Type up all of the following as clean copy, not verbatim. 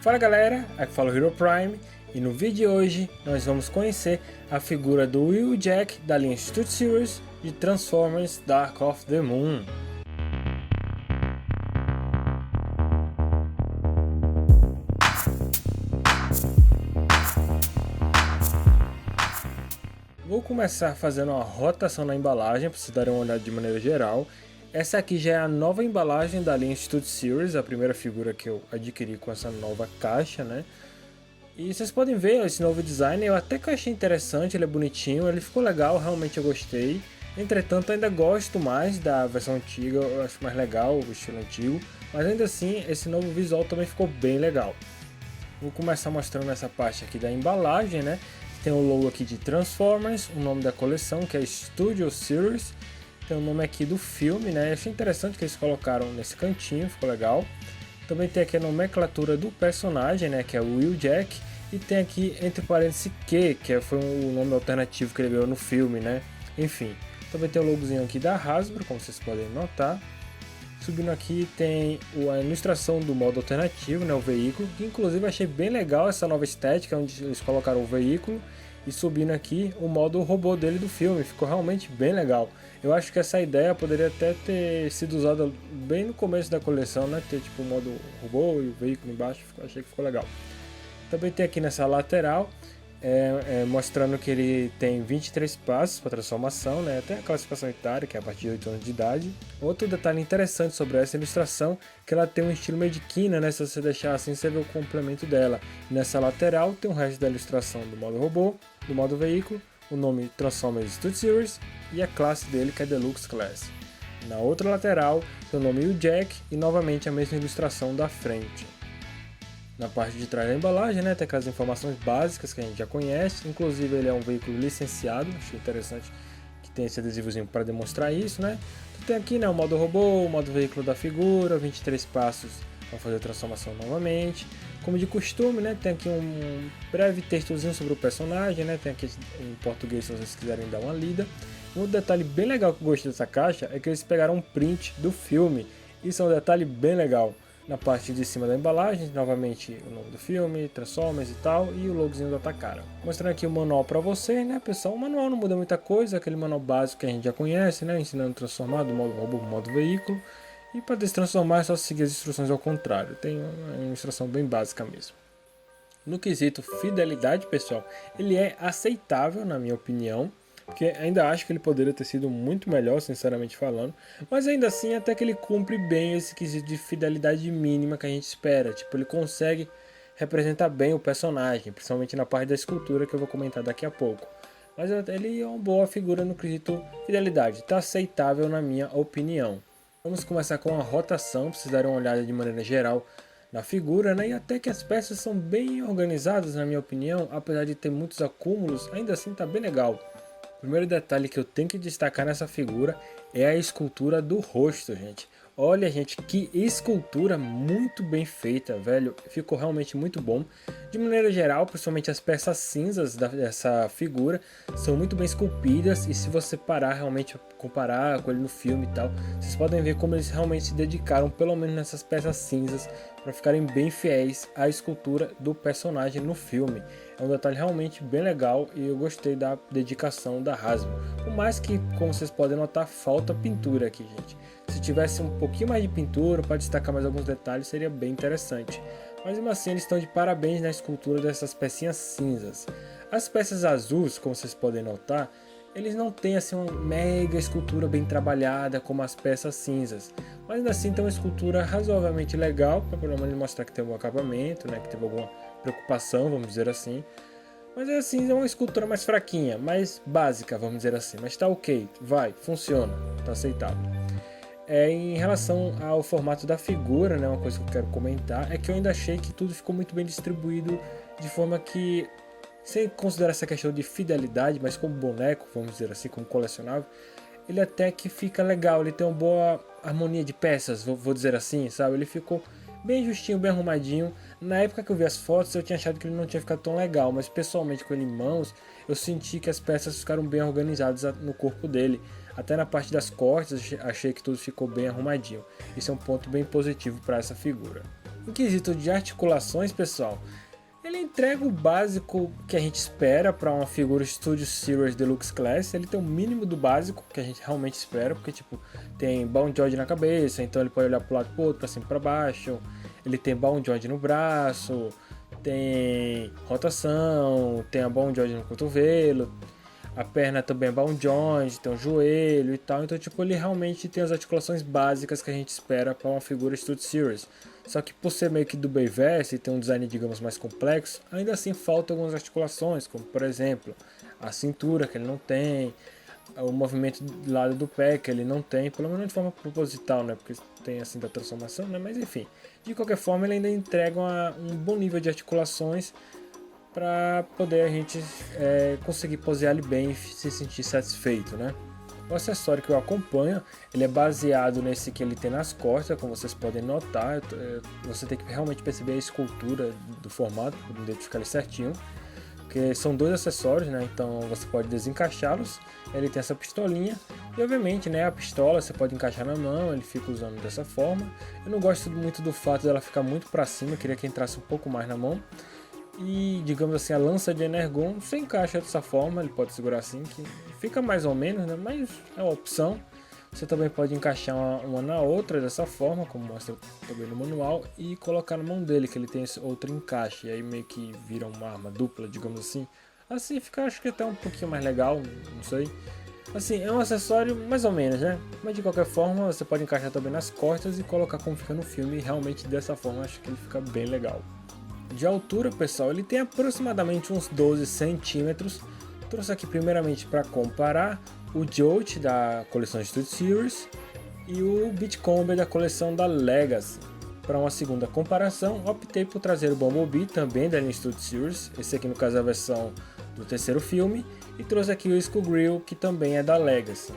Fala galera, aqui fala o Hero Prime e no vídeo de hoje nós vamos conhecer a figura do Wheeljack da linha Studio Series de Transformers Dark of the Moon. Vou começar fazendo uma rotação na embalagem para vocês darem uma olhada de maneira geral. Essa aqui já é a nova embalagem da linha Studio Series, a primeira figura que eu adquiri com essa nova caixa, né? E vocês podem ver esse novo design, eu até que achei interessante, ele é bonitinho, ele ficou legal, realmente eu gostei. Entretanto, ainda gosto mais da versão antiga, eu acho mais legal o estilo antigo, mas ainda assim, esse novo visual também ficou bem legal. Vou começar mostrando essa parte aqui da embalagem, né? Tem o logo aqui de Transformers, o nome da coleção que é Studio Series. Tem o nome aqui do filme, né? Eu achei interessante que eles colocaram nesse cantinho, ficou legal. Também tem aqui a nomenclatura do personagem, né? Que é o Wheeljack. E tem aqui entre parênteses Q, foi o nome alternativo que ele ganhou no filme, né? Enfim. Também tem o logozinho aqui da Hasbro, como vocês podem notar. Subindo aqui tem a ilustração do modo alternativo, né? O veículo. Que inclusive eu achei bem legal essa nova estética, onde eles colocaram o veículo. E subindo aqui o modo robô dele do filme, ficou realmente bem legal. Eu acho que essa ideia poderia até ter sido usada bem no começo da coleção, né? Ter tipo o modo robô e o veículo embaixo, achei que ficou legal. Também tem aqui nessa lateral, mostrando que ele tem 23 passos para transformação, né? Tem a classificação etária, que é a partir de 8 anos de idade. Outro detalhe interessante sobre essa ilustração, que ela tem um estilo meio de quina, né? Se você deixar assim, você vê o complemento dela. Nessa lateral tem o resto da ilustração do modo robô, do modo veículo, o nome Transformers Studio Series e a classe dele, que é Deluxe Class. Na outra lateral tem o nome Wheeljack e novamente a mesma ilustração da frente. Na parte de trás da embalagem, né, tem aquelas informações básicas que a gente já conhece, inclusive ele é um veículo licenciado, achei interessante que tem esse adesivozinho para demonstrar isso, né. Tem aqui, né, o modo robô, o modo veículo da figura, 23 passos para fazer a transformação novamente. Como de costume, né, tem aqui um breve textozinho sobre o personagem, né, tem aqui em português se vocês quiserem dar uma lida. Um detalhe bem legal que eu gostei dessa caixa é que eles pegaram um print do filme, isso é um detalhe bem legal. Na parte de cima da embalagem, novamente o nome do filme, Transformers e tal, e o logozinho da Takara. Mostrando aqui o manual para vocês, né, pessoal? O manual não muda muita coisa, aquele manual básico que a gente já conhece, né, ensinando a transformar do modo robô para o modo veículo. E para destransformar é só seguir as instruções ao contrário, tem uma instrução bem básica mesmo. No quesito fidelidade, pessoal, ele é aceitável na minha opinião, porque ainda acho que ele poderia ter sido muito melhor, sinceramente falando, mas ainda assim até que ele cumpre bem esse quesito de fidelidade mínima que a gente espera, tipo, ele consegue representar bem o personagem, principalmente na parte da escultura que eu vou comentar daqui a pouco. Mas ele é uma boa figura no quesito fidelidade, está aceitável na minha opinião. Vamos começar com a rotação, para vocês darem uma olhada de maneira geral na figura, né? E até que as peças são bem organizadas na minha opinião, apesar de ter muitos acúmulos, ainda assim está bem legal. O primeiro detalhe que eu tenho que destacar nessa figura é a escultura do rosto, gente. Olha, gente, que escultura muito bem feita, velho. Ficou realmente muito bom. De maneira geral, principalmente as peças cinzas dessa figura são muito bem esculpidas. E se você parar realmente, comparar com ele no filme e tal, vocês podem ver como eles realmente se dedicaram, pelo menos nessas peças cinzas, para ficarem bem fiéis à escultura do personagem no filme. É um detalhe realmente bem legal e eu gostei da dedicação da Hasbro. Por mais que, como vocês podem notar, falta pintura aqui, gente. Se tivesse um pouquinho mais de pintura para destacar mais alguns detalhes, seria bem interessante. Mas mesmo assim, eles estão de parabéns na escultura dessas pecinhas cinzas. As peças azuis, como vocês podem notar, eles não têm assim uma mega escultura bem trabalhada como as peças cinzas. Mas ainda assim tem uma escultura razoavelmente legal, para pelo menos mostrar que tem algum acabamento, né, que teve alguma preocupação, vamos dizer assim. Mas é assim, é uma escultura mais fraquinha, mais básica, vamos dizer assim. Mas tá ok, vai, funciona, tá aceitável. Em relação ao formato da figura, né, uma coisa que eu quero comentar é que eu ainda achei que tudo ficou muito bem distribuído de forma que, sem considerar essa questão de fidelidade, mas como boneco, vamos dizer assim, como colecionável, ele até que fica legal, ele tem uma boa harmonia de peças, vou dizer assim, sabe? Ele ficou bem justinho, bem arrumadinho. Na época que eu vi as fotos eu tinha achado que ele não tinha ficado tão legal, mas pessoalmente com ele em mãos, eu senti que as peças ficaram bem organizadas no corpo dele. Até na parte das costas achei que tudo ficou bem arrumadinho. Isso é um ponto bem positivo para essa figura. Em quesito de articulações, pessoal, ele entrega o básico que a gente espera para uma figura Studio Series Deluxe Class. Ele tem o mínimo do básico que a gente realmente espera, porque tipo, tem Bound Joint na cabeça, então ele pode olhar para o lado, para o outro, para cima e para baixo. Ele tem Bound Joint no braço, tem rotação, tem a Bound Joint no cotovelo, a perna também é Bound Joint, tem o joelho e tal. Então tipo, ele realmente tem as articulações básicas que a gente espera para uma figura Studio Series. Só que por ser meio que do Bayverse e ter um design, digamos, mais complexo, ainda assim faltam algumas articulações, como por exemplo, a cintura que ele não tem, o movimento do lado do pé que ele não tem, pelo menos de forma proposital, né? Porque tem assim da transformação, né? Mas enfim, de qualquer forma ele ainda entrega um bom nível de articulações para poder a gente conseguir posear ele bem e se sentir satisfeito, né? O acessório que eu acompanho, ele é baseado nesse que ele tem nas costas, como vocês podem notar. Você tem que realmente perceber a escultura do formato para identificar ele certinho, porque são dois acessórios, né? Então você pode desencaixá-los. Ele tem essa pistolinha e obviamente, né, a pistola você pode encaixar na mão, ele fica usando dessa forma. Eu não gosto muito do fato dela ficar muito para cima, eu queria que entrasse um pouco mais na mão. E digamos assim, a lança de Energon você encaixa dessa forma, ele pode segurar assim, que fica mais ou menos, né? Mas é uma opção. Você também pode encaixar uma na outra dessa forma, como mostra também no manual, e colocar na mão dele, que ele tem esse outro encaixe, e aí meio que vira uma arma dupla, digamos assim. Assim fica, acho que até um pouquinho mais legal, não sei. Assim, é um acessório mais ou menos, né? Mas de qualquer forma, você pode encaixar também nas costas e colocar como fica no filme, e realmente dessa forma acho que ele fica bem legal. De altura, pessoal, ele tem aproximadamente uns 12 centímetros. Trouxe aqui primeiramente para comparar o Jolt da coleção Studio Series e o Beachcomber da coleção da Legacy. Para uma segunda comparação, optei por trazer o Bumblebee, também da linha Studio Series, esse aqui no caso é a versão do terceiro filme, e trouxe aqui o Skull Grill, que também é da Legacy.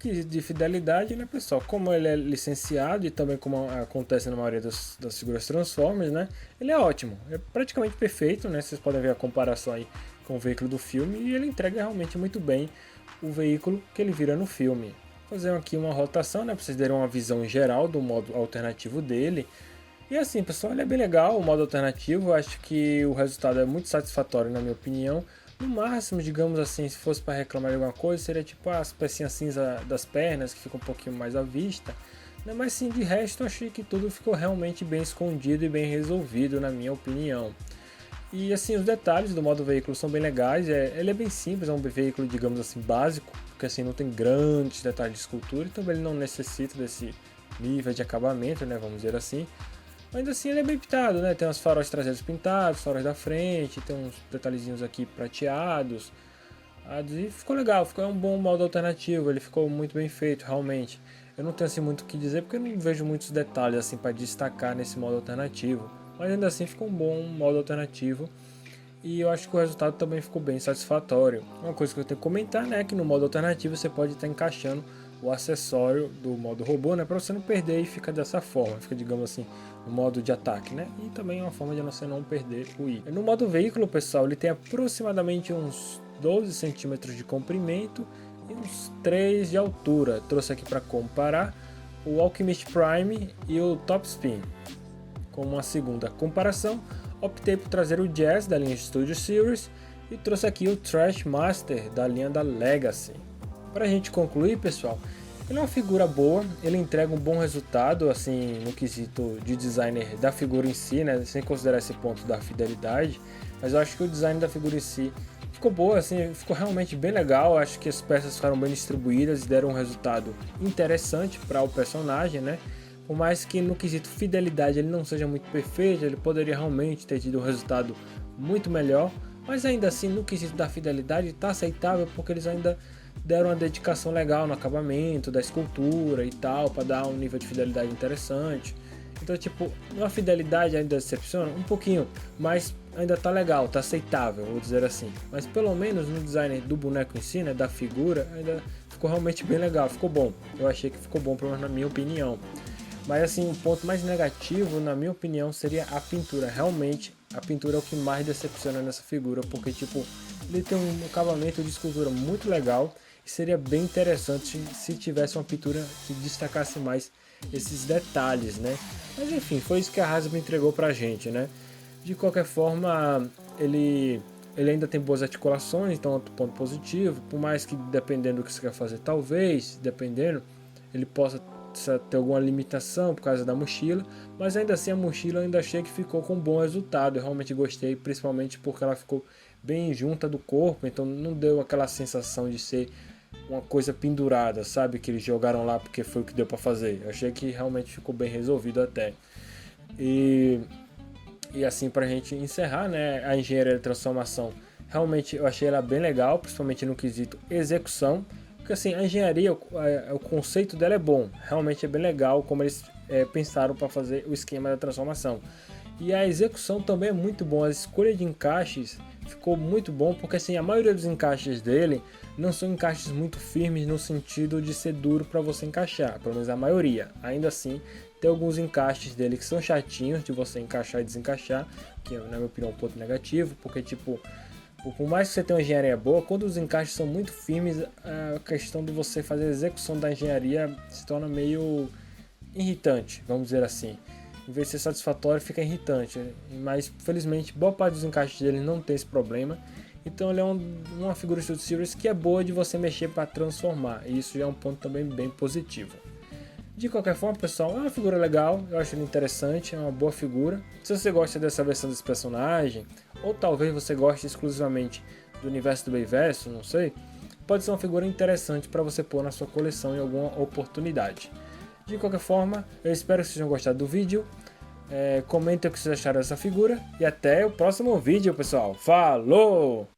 De fidelidade, né, pessoal? Como ele é licenciado e também como acontece na maioria das figuras Transformers, né? Ele é ótimo, é praticamente perfeito, né? Vocês podem ver a comparação aí com o veículo do filme e ele entrega realmente muito bem o veículo que ele vira no filme. Vou fazer aqui uma rotação, né, para vocês terem uma visão geral do modo alternativo dele. E assim, pessoal, ele é bem legal, o modo alternativo. Eu acho que o resultado é muito satisfatório, na minha opinião. No máximo, digamos assim, se fosse para reclamar de alguma coisa, seria tipo as pecinhas cinza das pernas, que fica um pouquinho mais à vista. Né? Mas sim, de resto, eu achei que tudo ficou realmente bem escondido e bem resolvido, na minha opinião. E assim, os detalhes do modo veículo são bem legais. Ele é bem simples, é um veículo, digamos assim, básico, porque assim, não tem grandes detalhes de escultura, então ele não necessita desse nível de acabamento, né, vamos dizer assim. Mas assim, ele é bem pintado, né? Tem os faróis traseiros pintados, faróis da frente, tem uns detalhezinhos aqui prateados. E ficou legal, ficou um bom modo alternativo, ele ficou muito bem feito, realmente. Eu não tenho assim muito o que dizer porque eu não vejo muitos detalhes assim para destacar nesse modo alternativo. Mas ainda assim ficou um bom modo alternativo. E eu acho que o resultado também ficou bem satisfatório. Uma coisa que eu tenho que comentar, né, é que no modo alternativo você pode estar encaixando o acessório do modo robô, né, para você não perder e fica dessa forma, fica, digamos assim, no modo de ataque, né, e também é uma forma de você não perder o item. No modo veículo, pessoal, ele tem aproximadamente uns 12 centímetros de comprimento e uns 3 de altura. Trouxe aqui para comparar o Alchemist Prime e o Top Spin. Como uma segunda comparação, optei por trazer o Jazz da linha Studio Series e trouxe aqui o Trash Master da linha da Legacy. Para a gente concluir, pessoal, ele é uma figura boa, ele entrega um bom resultado assim no quesito de designer da figura em si, né, sem considerar esse ponto da fidelidade, mas eu acho que o design da figura em si ficou boa, assim, ficou realmente bem legal. Eu acho que as peças ficaram bem distribuídas e deram um resultado interessante para o personagem, né? Por mais que no quesito fidelidade ele não seja muito perfeito, ele poderia realmente ter tido um resultado muito melhor, mas ainda assim no quesito da fidelidade está aceitável porque eles ainda deram uma dedicação legal no acabamento da escultura e tal, para dar um nível de fidelidade interessante. Então, tipo, uma fidelidade ainda decepciona um pouquinho, mas ainda tá legal, tá aceitável, vou dizer assim. Mas pelo menos no design do boneco em si, né, da figura, ainda ficou realmente bem legal, ficou bom. Eu achei que ficou bom, pelo menos na minha opinião. Mas assim, o ponto mais negativo, na minha opinião, seria a pintura. Realmente, a pintura é o que mais decepciona nessa figura, porque tipo, ele tem um acabamento de escultura muito legal e seria bem interessante se tivesse uma pintura que destacasse mais esses detalhes, né? Mas enfim, foi isso que a Hasbro entregou pra gente, né? De qualquer forma, ele ainda tem boas articulações, então é outro ponto positivo. Por mais que dependendo do que você quer fazer, talvez, dependendo, ele possa ter alguma limitação por causa da mochila, mas ainda assim a mochila eu ainda achei que ficou com um bom resultado. Eu realmente gostei, principalmente porque ela ficou bem junta do corpo, então não deu aquela sensação de ser uma coisa pendurada, sabe? Que eles jogaram lá porque foi o que deu para fazer. Eu achei que realmente ficou bem resolvido até. E assim, pra gente encerrar, né, a engenharia de transformação, realmente eu achei ela bem legal, principalmente no quesito execução, porque assim, a engenharia, o conceito dela é bom, realmente é bem legal como eles pensaram para fazer o esquema da transformação. E a execução também é muito boa, a escolha de encaixes ficou muito bom, porque assim, a maioria dos encaixes dele não são encaixes muito firmes no sentido de ser duro para você encaixar, pelo menos a maioria. Ainda assim, tem alguns encaixes dele que são chatinhos de você encaixar e desencaixar, que na minha opinião é um ponto negativo, porque tipo, por mais que você tenha uma engenharia boa, quando os encaixes são muito firmes, a questão de você fazer a execução da engenharia se torna meio irritante, vamos dizer assim. Em vez de ser satisfatório, fica irritante. Mas felizmente, boa parte dos encaixes dele não tem esse problema. Então ele é uma figura Studio Series que é boa de você mexer para transformar. E isso já é um ponto também bem positivo. De qualquer forma, pessoal, é uma figura legal, eu acho ele interessante, é uma boa figura. Se você gosta dessa versão desse personagem, ou talvez você goste exclusivamente do universo do Bayverso, não sei, pode ser uma figura interessante para você pôr na sua coleção em alguma oportunidade. De qualquer forma, eu espero que vocês tenham gostado do vídeo. Comentem o que vocês acharam dessa figura e até o próximo vídeo, pessoal. Falou!